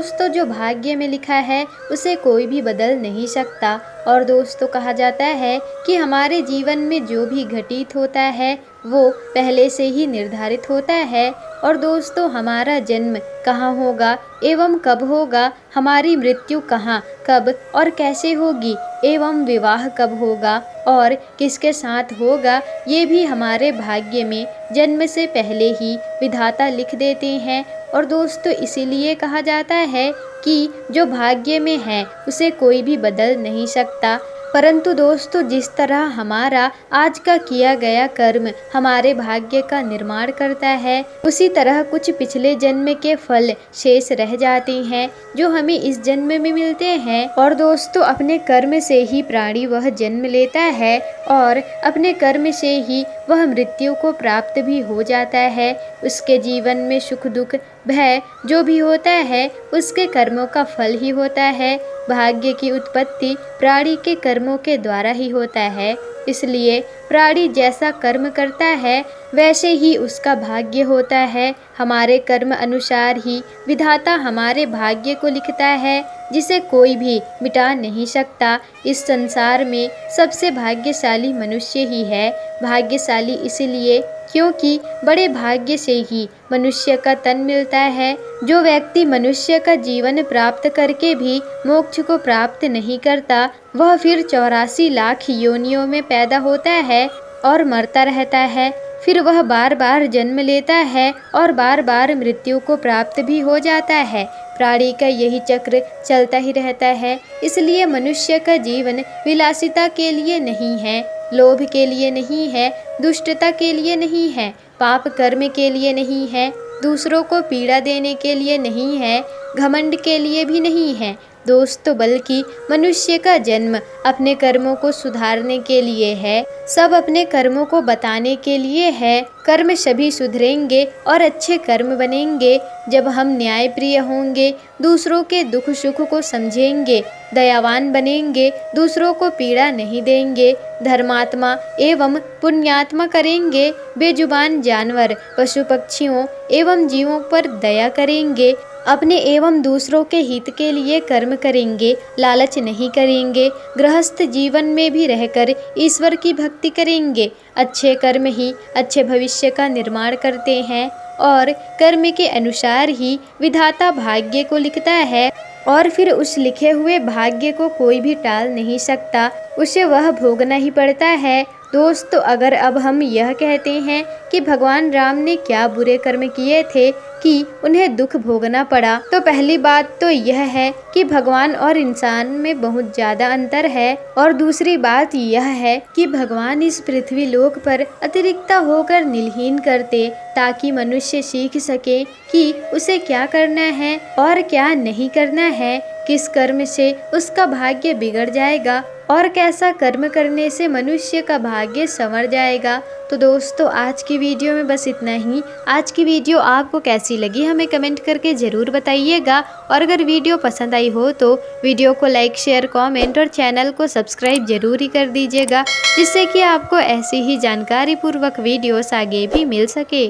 दोस्तों जो भाग्य में लिखा है उसे कोई भी बदल नहीं सकता। और दोस्तों कहा जाता है कि हमारे जीवन में जो भी घटित होता है वो पहले से ही निर्धारित होता है। और दोस्तों हमारा जन्म कहाँ होगा एवं कब होगा, हमारी मृत्यु कहाँ कब और कैसे होगी एवं विवाह कब होगा और किसके साथ होगा, ये भी हमारे भाग्य में जन्म से पहले ही विधाता लिख देते हैं। और दोस्तों इसीलिए कहा जाता है कि जो भाग्य में है उसे कोई भी बदल नहीं सकता। परंतु दोस्तों जिस तरह हमारा आज का किया गया कर्म हमारे भाग्य का निर्माण करता है, उसी तरह कुछ पिछले जन्म के फल शेष रह जाते हैं जो हमें इस जन्म में मिलते हैं। और दोस्तों अपने कर्म से ही प्राणी वह जन्म लेता है और अपने कर्म से ही वह मृत्यु को प्राप्त भी हो जाता है। उसके जीवन में सुख दुख भय जो भी होता है उसके कर्मों का फल ही होता है। भाग्य की उत्पत्ति प्राणी के कर्मों के द्वारा ही होता है, इसलिए प्राणी जैसा कर्म करता है वैसे ही उसका भाग्य होता है। हमारे कर्म अनुसार ही विधाता हमारे भाग्य को लिखता है जिसे कोई भी मिटा नहीं सकता। इस संसार में सबसे भाग्यशाली मनुष्य ही है। भाग्यशाली इसलिए क्योंकि बड़े भाग्य से ही मनुष्य का तन मिलता है। जो व्यक्ति मनुष्य का जीवन प्राप्त करके भी मोक्ष को प्राप्त नहीं करता वह फिर 84 लाख योनियों में पैदा होता है और मरता रहता है। फिर वह बार बार जन्म लेता है और बार बार मृत्यु को प्राप्त भी हो जाता है। प्राणी का यही चक्र चलता ही रहता है। इसलिए मनुष्य का जीवन विलासिता के लिए नहीं है, लोभ के लिए नहीं है, दुष्टता के लिए नहीं है, पाप कर्म के लिए नहीं है, दूसरों को पीड़ा देने के लिए नहीं है, घमंड के लिए भी नहीं है दोस्तों, बल्कि मनुष्य का जन्म अपने कर्मों को सुधारने के लिए है। सब अपने कर्मों को बताने के लिए है। कर्म सभी सुधरेंगे और अच्छे कर्म बनेंगे जब हम न्यायप्रिय होंगे, दूसरों के दुख सुख को समझेंगे, दयावान बनेंगे, दूसरों को पीड़ा नहीं देंगे, धर्मात्मा एवं पुण्यात्मा करेंगे, बेजुबान जानवर पशु पक्षियों एवं जीवों पर दया करेंगे, अपने एवं दूसरों के हित के लिए कर्म करेंगे, लालच नहीं करेंगे, गृहस्थ जीवन में भी रहकर ईश्वर की भक्ति करेंगे। अच्छे कर्म ही अच्छे भविष्य का निर्माण करते हैं और कर्म के अनुसार ही विधाता भाग्य को लिखता है और फिर उस लिखे हुए भाग्य को कोई भी टाल नहीं सकता, उसे वह भोगना ही पड़ता है। दोस्तों अगर अब हम यह कहते हैं कि भगवान राम ने क्या बुरे कर्म किए थे कि उन्हें दुख भोगना पड़ा, तो पहली बात तो यह है कि भगवान और इंसान में बहुत ज़्यादा अंतर है। और दूसरी बात यह है कि भगवान इस पृथ्वी लोक पर अतिरिक्त होकर निलहीन करते ताकि मनुष्य सीख सके कि उसे क्या करना है और क्या नहीं करना है, किस कर्म से उसका भाग्य बिगड़ जाएगा और कैसा कर्म करने से मनुष्य का भाग्य संवर जाएगा। तो दोस्तों आज की वीडियो में बस इतना ही। आज की वीडियो आपको कैसी लगी हमें कमेंट करके ज़रूर बताइएगा और अगर वीडियो पसंद आई हो तो वीडियो को लाइक शेयर कमेंट और चैनल को सब्सक्राइब जरूर ही कर दीजिएगा, जिससे कि आपको ऐसी ही जानकारी पूर्वक वीडियोस आगे भी मिल सके।